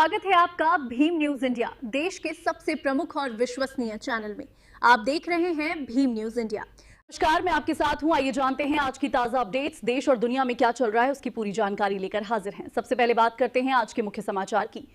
स्वागत है आपका भीम न्यूज इंडिया, देश के सबसे प्रमुख और विश्वसनीय चैनल में। आप देख रहे हैं भीम न्यूज इंडिया। नमस्कार, मैं आपके साथ हूं। आइए जानते हैं आज की ताजा अपडेट्स। देश और दुनिया में क्या चल रहा है उसकी पूरी जानकारी लेकर हाजिर हैं। सबसे पहले बात करते हैं आज के मुख्य समाचार की।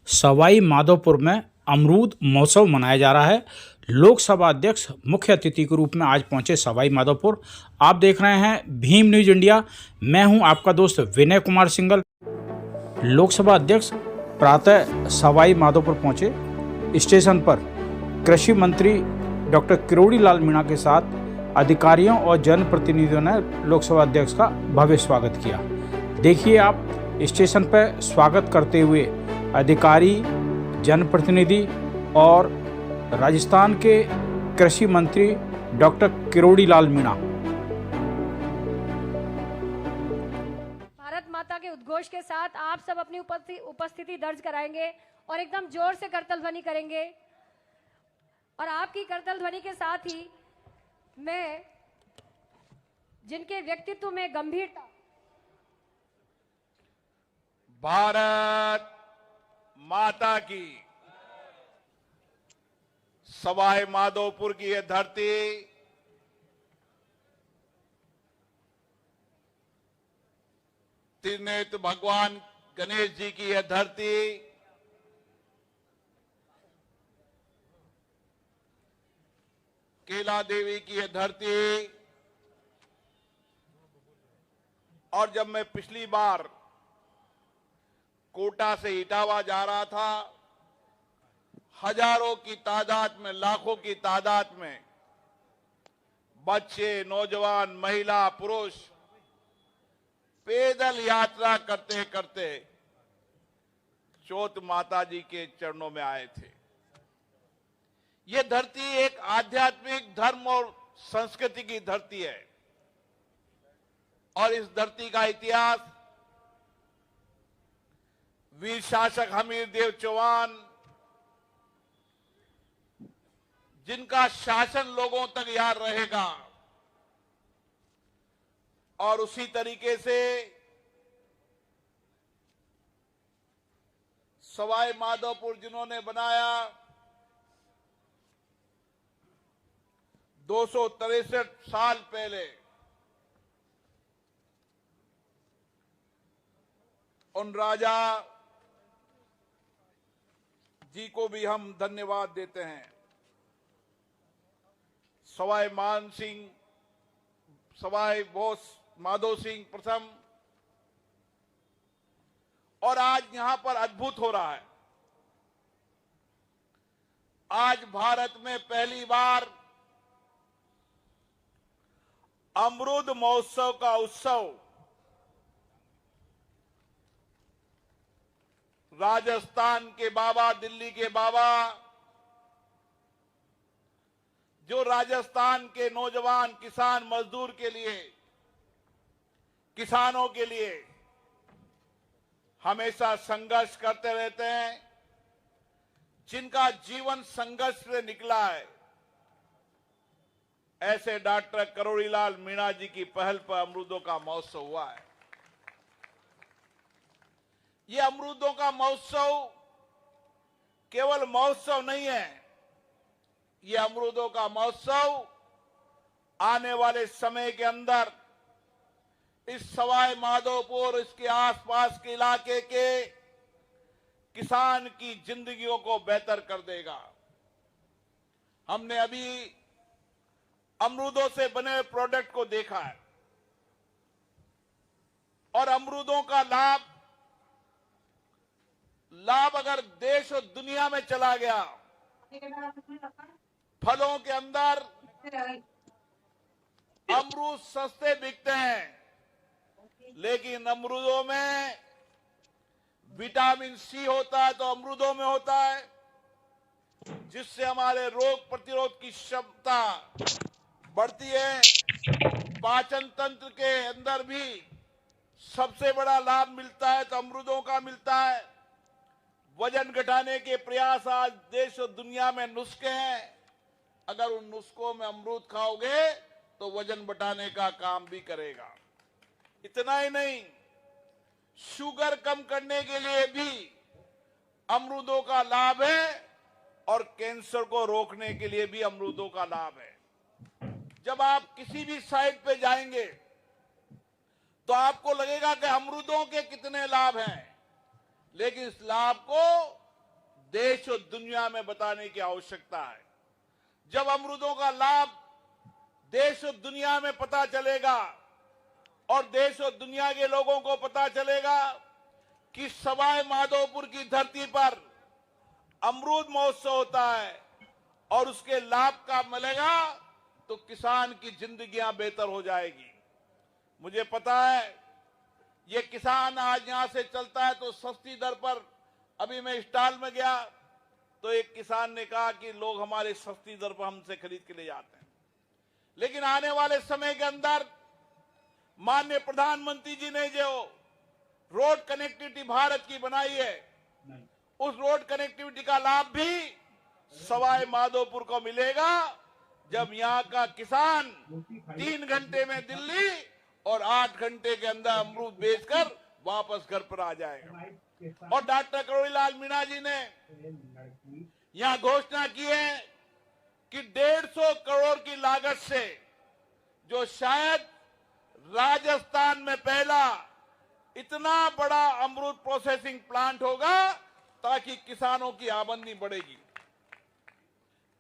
सवाई माधोपुर में अमरूद महोत्सव मनाया जा रहा है। लोकसभा अध्यक्ष मुख्य अतिथि के रूप में आज पहुंचे सवाई माधोपुर। आप देख रहे हैं भीम न्यूज इंडिया। मैं हूं आपका दोस्त विनय कुमार सिंगल। लोकसभा अध्यक्ष प्रातः सवाई माधोपुर पहुंचे। स्टेशन पर कृषि मंत्री डॉक्टर किरोड़ी लाल मीणा के साथ अधिकारियों और जनप्रतिनिधियों ने लोकसभा अध्यक्ष का भव्य स्वागत किया। देखिए आप स्टेशन पर स्वागत करते हुए अधिकारी, जनप्रतिनिधि और राजस्थान के कृषि मंत्री डॉक्टर किरोड़ी लाल मीणा। भारत माता के उद्घोष के साथ आप सब अपनी उपस्थिति दर्ज कराएंगे और एकदम जोर से करतल ध्वनि करेंगे। और आपकी करतल ध्वनि के साथ ही मैं जिनके व्यक्तित्व में गंभीरता, भारत माता की, सवाई माधोपुर की यह धरती त्रिनेत्र भगवान गणेश जी की यह धरती, केला देवी की यह धरती। और जब मैं पिछली बार कोटा से इटावा जा रहा था, हजारों की तादाद में, लाखों की तादाद में बच्चे, नौजवान, महिला, पुरुष पैदल यात्रा करते करते चौथ माता जी के चरणों में आए थे। ये धरती एक आध्यात्मिक धर्म और संस्कृति की धरती है और इस धरती का इतिहास वीर शासक हमीरदेव चौहान, जिनका शासन लोगों तक याद रहेगा, और उसी तरीके से सवाई माधोपुर जिन्होंने बनाया, 263 साल पहले उन राजा जी को भी हम धन्यवाद देते हैं। सवाई मान सिंह, सवाई माधो सिंह प्रथम। और आज यहां पर अद्भुत हो रहा है। आज भारत में पहली बार अमरूद महोत्सव का उत्सव राजस्थान के बाबा, दिल्ली के बाबा, जो राजस्थान के नौजवान किसान मजदूर के लिए, किसानों के लिए हमेशा संघर्ष करते रहते हैं, जिनका जीवन संघर्ष से निकला है, ऐसे डॉक्टर किरोड़ी लाल मीणा जी की पहल पर अमरूदों का महोत्सव हुआ है। ये अमरूदों का महोत्सव केवल महोत्सव नहीं है, ये अमरूदों का महोत्सव आने वाले समय के अंदर इस सवाई माधोपुर, इसके आसपास के इलाके के किसान की जिंदगियों को बेहतर कर देगा। हमने अभी अमरूदों से बने प्रोडक्ट को देखा है और अमरूदों का लाभ अगर देश और दुनिया में चला गया, फलों के अंदर अमरूद सस्ते बिकते हैं, लेकिन अमरूदों में विटामिन सी होता है, तो अमरूदों में होता है, जिससे हमारे रोग प्रतिरोध की क्षमता बढ़ती है। पाचन तंत्र के अंदर भी सबसे बड़ा लाभ मिलता है तो अमरूदों का मिलता है। वजन घटाने के प्रयास आज देश और दुनिया में नुस्खे हैं। अगर उन नुस्खों में अमरूद खाओगे तो वजन घटाने का काम भी करेगा। इतना ही नहीं, शुगर कम करने के लिए भी अमरूदों का लाभ है और कैंसर को रोकने के लिए भी अमरूदों का लाभ है। जब आप किसी भी साइट पे जाएंगे तो आपको लगेगा कि अमरूदों के कितने लाभ हैं, लेकिन इस लाभ को देश और दुनिया में बताने की आवश्यकता है। जब अमरूदों का लाभ देश और दुनिया में पता चलेगा और देश और दुनिया के लोगों को पता चलेगा कि सवाई माधोपुर की धरती पर अमरूद महोत्सव होता है और उसके लाभ का मिलेगा, तो किसान की जिंदगियां बेहतर हो जाएगी। मुझे पता है ये किसान आज यहां से चलता है तो सस्ती दर पर, अभी मैं स्टॉल में गया तो एक किसान ने कहा कि लोग हमारे सस्ती दर पर हमसे खरीद के ले जाते हैं, लेकिन आने वाले समय के अंदर माननीय प्रधानमंत्री जी ने जो रोड कनेक्टिविटी भारत की बनाई है, उस रोड कनेक्टिविटी का लाभ भी सवाई माधोपुर को मिलेगा, जब यहाँ का किसान 3 घंटे में दिल्ली और 8 घंटे के अंदर अमरूद बेचकर वापस घर पर आ जाएगा। और डॉक्टर करोड़ीलाल मीणा जी ने यहाँ घोषणा की है कि 150 करोड़ की लागत से जो शायद राजस्थान में पहला इतना बड़ा अमरूद प्रोसेसिंग प्लांट होगा, ताकि किसानों की आमदनी बढ़ेगी।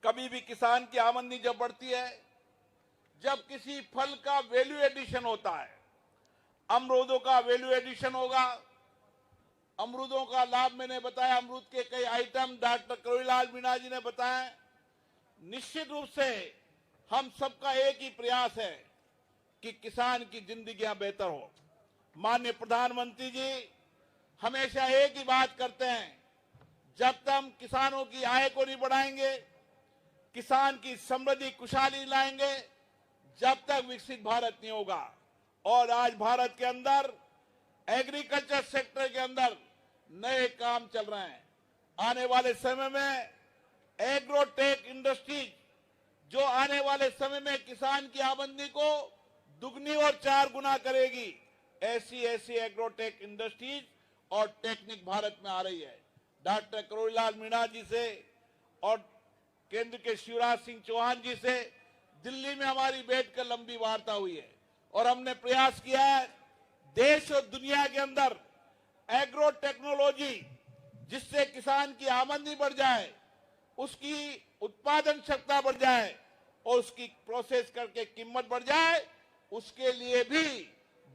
कभी भी किसान की आमदनी जब बढ़ती है, जब किसी फल का वैल्यू एडिशन होता है, अमरूदों का वैल्यू एडिशन होगा। अमरूदों का लाभ मैंने बताया, अमरूद के कई आइटम डॉक्टर करोड़ीलाल मीणा जी ने बताया। निश्चित रूप से हम सबका एक ही प्रयास है कि किसान की जिंदगियां बेहतर हो। माननीय प्रधानमंत्री जी हमेशा एक ही बात करते हैं, जब तक हम किसानों की आय को नहीं बढ़ाएंगे, किसान की समृद्धि खुशहाली लाएंगे, जब तक विकसित भारत नहीं होगा। और आज भारत के अंदर एग्रीकल्चर सेक्टर के अंदर नए काम चल रहे हैं। आने वाले समय में एग्रोटेक इंडस्ट्रीज जो आने वाले समय में किसान की आमदनी को दुगनी और 4 गुना करेगी, ऐसी एग्रोटेक इंडस्ट्रीज और टेक्निक भारत में आ रही है। डॉक्टर करोड़ीलाल मीणा जी से और केंद्र के शिवराज सिंह चौहान जी से दिल्ली में हमारी बैठकर लंबी वार्ता हुई है और हमने प्रयास किया है देश और दुनिया के अंदर एग्रो टेक्नोलॉजी, जिससे किसान की आमदनी बढ़ जाए, उसकी उत्पादन क्षमता बढ़ जाए और उसकी प्रोसेस करके कीमत बढ़ जाए, उसके लिए भी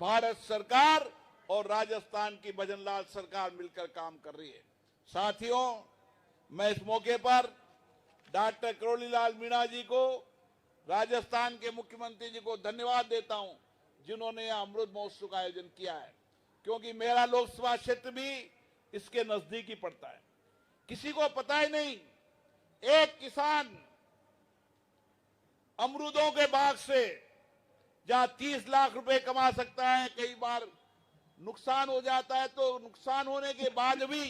भारत सरकार और राजस्थान की भजनलाल सरकार मिलकर काम कर रही है। साथियों, मैं इस मौके पर डॉक्टर करोड़ीलाल मीणा जी को, राजस्थान के मुख्यमंत्री जी को धन्यवाद देता हूं, जिन्होंने यह अमृत महोत्सव का आयोजन किया है, क्योंकि मेरा लोकसभा क्षेत्र भी इसके नजदीक ही पड़ता है। किसी को पता ही नहीं, एक किसान अमरूदों के बाग से जहां 30 लाख रुपए कमा सकता है, कई बार नुकसान हो जाता है तो नुकसान होने के बाद भी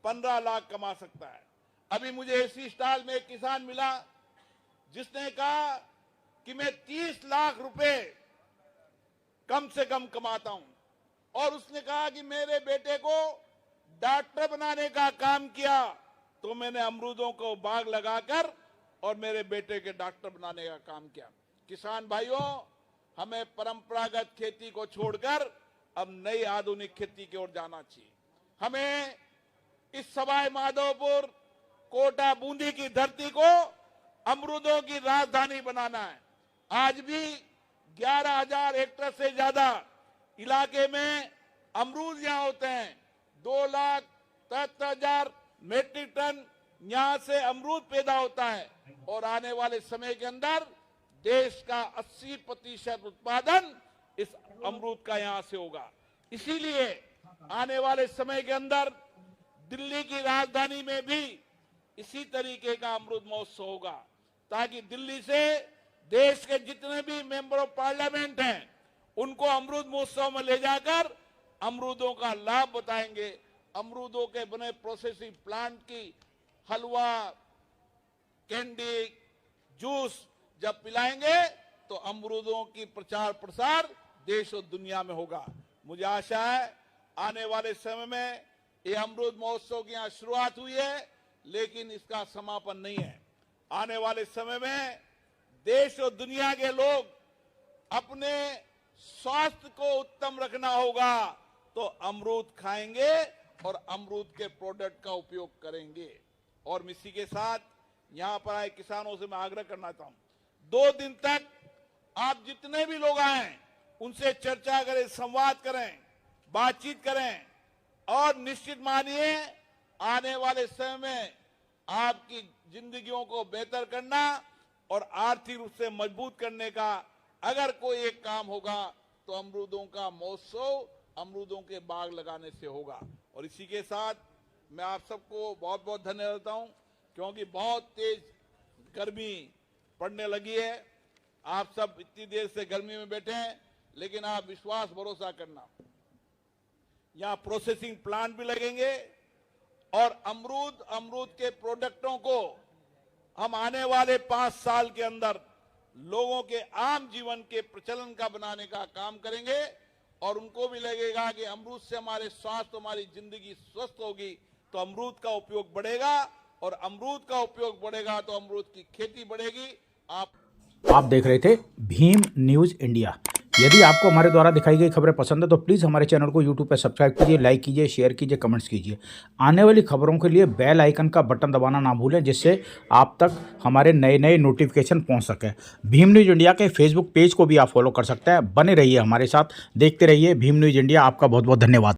15 लाख कमा सकता है। अभी मुझे इसी स्टॉल में एक किसान मिला जिसने कहा कि मैं 30 लाख रुपए कम से कम कमाता हूं, और उसने कहा कि मेरे बेटे को डॉक्टर बनाने का काम किया तो मैंने अमरूदों को बाग लगाकर और मेरे बेटे के डॉक्टर बनाने का काम किया। किसान भाइयों, हमें परंपरागत खेती को छोड़कर अब नई आधुनिक खेती की ओर जाना चाहिए। हमें इस सवाई माधोपुर, कोटा, बूंदी की धरती को अमरूदों की राजधानी बनाना है। आज भी 11,000 हेक्टेयर से ज्यादा इलाके में अमरूद यहां होते हैं। 2,73,000 मेट्रिक टन यहां से अमरूद पैदा होता है और आने वाले समय के अंदर देश का 80% उत्पादन इस अमरूद का यहां से होगा। इसीलिए आने वाले समय के अंदर दिल्ली की राजधानी में भी इसी तरीके का अमरूद महोत्सव होगा, ताकि दिल्ली से देश के जितने भी मेंबर ऑफ पार्लियामेंट हैं उनको अमरूद महोत्सव में ले जाकर अमरूदों का लाभ बताएंगे। अमरूदों के बने प्रोसेसिंग प्लांट की हलवा, कैंडी, जूस जब पिलाएंगे तो अमरूदों की प्रचार प्रसार देश और दुनिया में होगा। मुझे आशा है आने वाले समय में ये अमृत महोत्सव की यहाँ शुरुआत हुई है, लेकिन इसका समापन नहीं है। आने वाले समय में देश और दुनिया के लोग अपने स्वास्थ्य को उत्तम रखना होगा तो अमरूद खाएंगे और अमरूद के प्रोडक्ट का उपयोग करेंगे। और इसी के साथ यहां पर आए किसानों से मैं आग्रह करना चाहूं, 2 दिन तक आप जितने भी लोग आए उनसे चर्चा करें, संवाद करें, बातचीत करें और निश्चित मानिए आने वाले समय में आपकी जिंदगियों को बेहतर करना और आर्थिक रूप से मजबूत करने का अगर कोई एक काम होगा तो अमरूदों का महोत्सव, अमरूदों के बाग लगाने से होगा। और इसी के साथ मैं आप सबको बहुत बहुत धन्यवाद देता हूं, क्योंकि बहुत तेज गर्मी पड़ने लगी है। आप सब इतनी देर से गर्मी में बैठे हैं, लेकिन आप विश्वास भरोसा करना, यहां प्रोसेसिंग प्लांट भी लगेंगे और अमरूद के प्रोडक्टों को हम आने वाले 5 साल के अंदर लोगों के आम जीवन के प्रचलन का बनाने का काम करेंगे। और उनको भी लगेगा कि अमरूद से हमारे स्वास्थ्य, हमारी जिंदगी स्वस्थ होगी तो अमरूद का उपयोग बढ़ेगा, और अमरूद का उपयोग बढ़ेगा तो अमरूद की खेती बढ़ेगी। आप देख रहे थे भीम न्यूज़ इंडिया। यदि आपको हमारे द्वारा दिखाई गई खबरें पसंद है तो प्लीज़ हमारे चैनल को यूट्यूब पर सब्सक्राइब कीजिए, लाइक कीजिए, शेयर कीजिए, कमेंट्स कीजिए। आने वाली खबरों के लिए बेल आइकन का बटन दबाना ना भूलें, जिससे आप तक हमारे नए नए नोटिफिकेशन पहुंच सके। भीम न्यूज़ इंडिया के फेसबुक पेज को भी आप फॉलो कर सकते हैं। बने रहिए हमारे साथ, देखते रहिए भीम न्यूज़ इंडिया। आपका बहुत बहुत धन्यवाद।